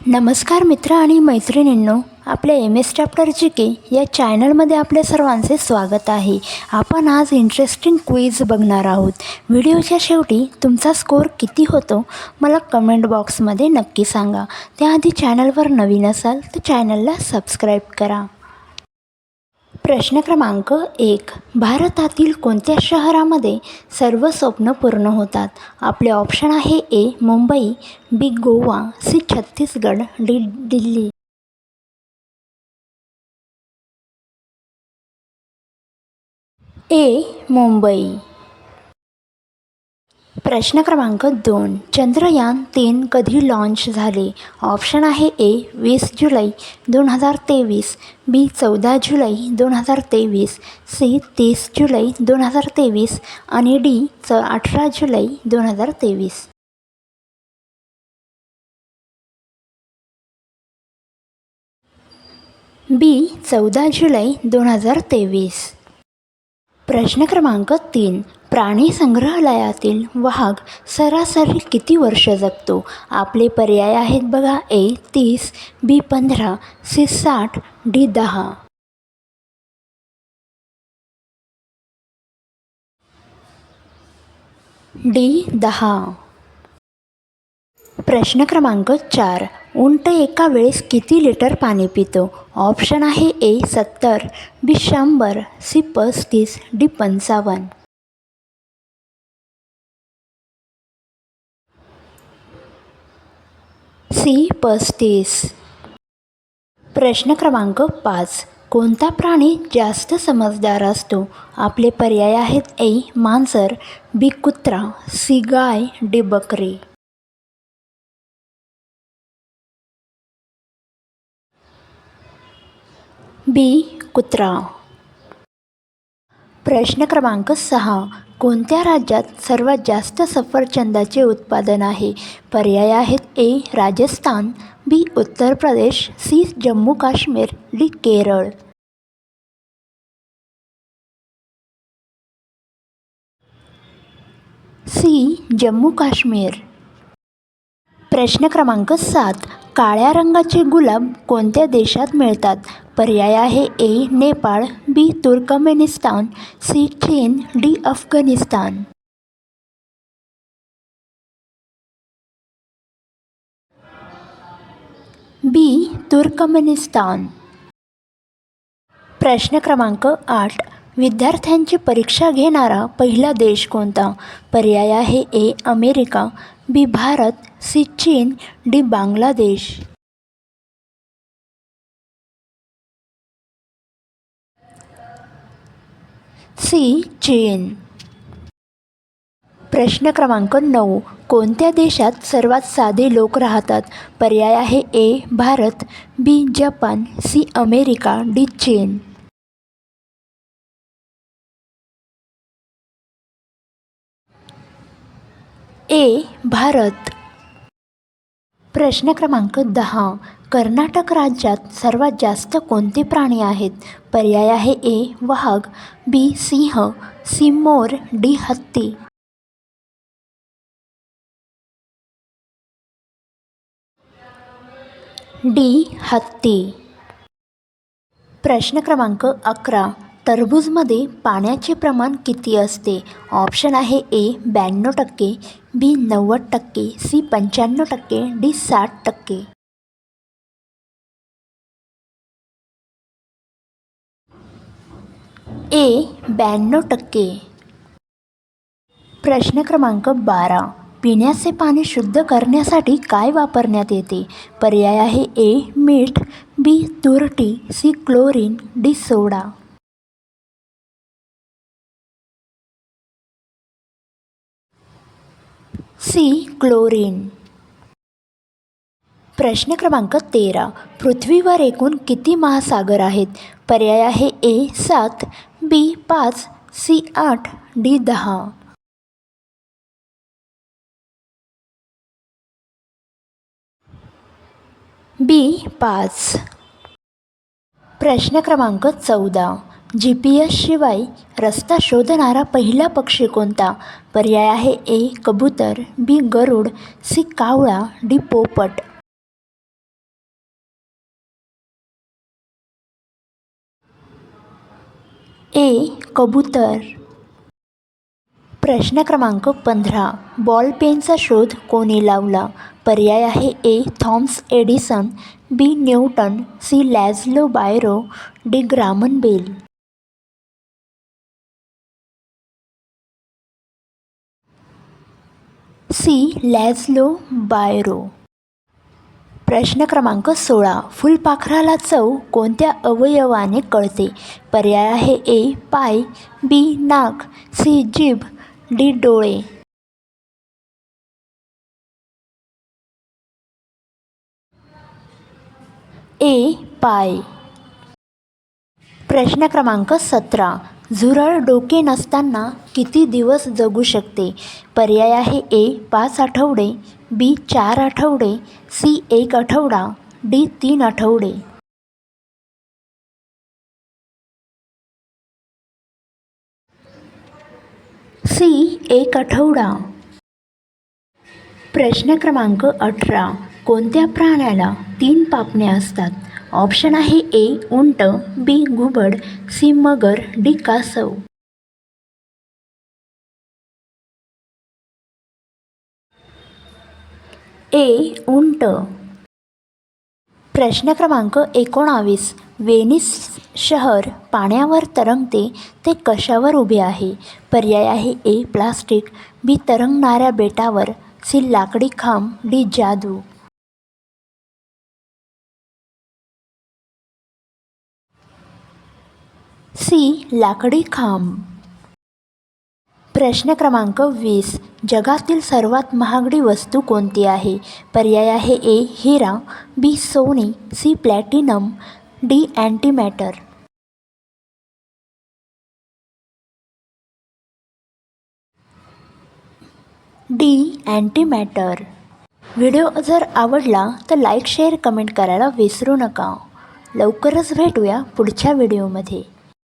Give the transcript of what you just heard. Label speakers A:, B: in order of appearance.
A: नमस्कार मित्र आणि मैत्रिणींनो, आपल्या MS चॅप्टर GK या चॅनलमध्ये आपल्या सर्वांचे स्वागत आहे. आपण आज इंटरेस्टिंग क्विज बघणार आहोत. व्हिडिओच्या शेवटी तुमचा स्कोअर किती होतो मला कमेंट बॉक्समध्ये नक्की सांगा. त्याआधी चॅनलवर नवीन असाल तर चॅनलला सबस्क्राईब करा. प्रश्न क्रमांक 1. भारतातील कोणत्या शहरामध्ये सर्व स्वप्न पूर्ण होतात? आपले ऑप्शन आहे ए. मुंबई, बी. गोवा, सी. छत्तीसगड, डी. दिल्ली. ए. मुंबई. प्रश्न क्रमांक 2. चंद्रयान-3 कधी लॉन्च झाले? ऑप्शन आहे ए. 20 जुलै 2023, बी. 14 जुलै 2023, सी. 30 जुलै 2023 आणि डी. 18 जुलै 2023. बी. 14 जुलै 2023. प्रश्न क्रमांक 3. प्राणी संग्रहालयातील वाघ सरासरी किती वर्ष जगतो? आपले पर्याय आहेत बघा. ए. 30, बी. 15, सी. 60, डी. 10. डी. 10. प्रश्न क्रमांक 4. उंट एका वेळेस किती लिटर पाणी पितो? ऑप्शन आहे ए. 70, बी. 100, सी. 35, डी. 55. सी. 35. प्रश्न क्रमांक 5. कोणता प्राणी जास्त समजदार असतो? आपले पर्याय आहेत ए. मांजर, बी. कुत्रा, सी. गाय, डी. बकरी. बी. कुत्रा. प्रश्न क्रमांक 6. कोणत्या राज्यात सर्वात जास्त सफरचंदाचे उत्पादन आहे? पर्याय आहेत ए. Rajasthan, B. Uttar Pradesh, C. Jammu Kashmir, D. Kerala. C. Jammu Kashmir. प्रश्न क्रमांक 7. काळ्या रंगाचे गुलाब कोणत्या देशात मिळतात? पर्याय आहे A. Nepal, B. Turkmenistan, C. चीन, डी. अफगाणिस्तान. बी. तुर्कमेनिस्तान. प्रश्न क्रमांक 8. विद्यार्थ्यांची परीक्षा घेणारा पहिला देश कोणता? पर्याय आहे ए. अमेरिका, बी. भारत, सी. चीन, डी. बांगलादेश. सी. चीन. प्रश्न क्रमांक 9. कोणत्या देशात सर्वात साधे लोक राहतात? पर्याय आहे A. Bharat, B. Japan, C. America, D. चीन. ए. भारत. प्रश्न क्रमांक 10. कर्नाटक राज्यात सर्वात जास्त कोणते प्राणी आहेत? पर्याय आहे ए. वाघ, बी. सिंह, सी. मोर, डी. हत्ती. डी. हत्ती. प्रश्न क्रमांक 11. टरबूजमध्ये पाण्याचे प्रमाण किती असते? ऑप्शन आहे ए. 92%, बी. 90%, सी. 95%, डी. 60%. ए. 92%. प्रश्न क्रमांक 12. पिण्याचे पाणी शुद्ध करण्यासाठी काय वापरण्यात येते? पर्याय आहे ए. मीठ, बी. तुरटी, C. Chlorine, D. Soda. C. Chlorine. प्रश्न क्रमांक 13. पृथ्वीवर एकूण किती महासागर आहेत? पर्याय आहे ए. 7, बी. 5, सी. 8, डी. 10. बी. 5. प्रश्न क्रमांक 14. GPS शिवाय रस्ता शोधणारा पहिला पक्षी कोणता? पर्याय आहे ए. कबूतर, बी. गरुड, सी. कावळा, डी. पोपट. ए. कबूतर. प्रश्न क्रमांक 15. बॉल पेनचा शोध कोणी लावला? पर्याय आहे A. Thomas Edison, B. Newton, C. Laszlo Biro, D. Graham Bell. C. Laszlo Biro. प्रश्न क्रमांक 16. फुलपाखराला चव कोणत्या अवयवाने कळते? पर्याय आहे ए. पाय, बी. नाक, सी. जीभ, डी. डोळे. ए. पाय. प्रश्न क्रमांक 17. झुरळ डोके नसताना किती दिवस जगू शकते? पर्याय आहे ए. 5 आठवडे, बी. 4 आठवडे, सी. 1 आठवडा, डी. 3 आठवडे. सी. 1 आठवडा. प्रश्न क्रमांक 18. कोणत्या प्राण्याला 3 पापण्या असतात? ऑप्शन आहे ए. उंट, बी. घुबड, सी. मगर, डी. कासव. ए. उंट. प्रश्न क्रमांक 19. वेनिस शहर पाण्यावर तरंगते ते कशावर उभे आहे? पर्याय आहे ए. प्लास्टिक, बी. तरंगणाऱ्या बेटावर, सी. लाकडी खांब, डी. जादू. सी. लाकडी खांब. प्रश्न क्रमांक 20. जगातील सर्वात महागडी वस्तू कोणती आहे? पर्याय आहे ए. हिरा, बी. सोने, C. Platinum, D. Antimatter. D. Antimatter. Video जर आवडला तर लाईक, शेअर, कमेंट करायला विसरू नका. लवकरच भेटूया पुढच्या व्हिडिओमध्ये.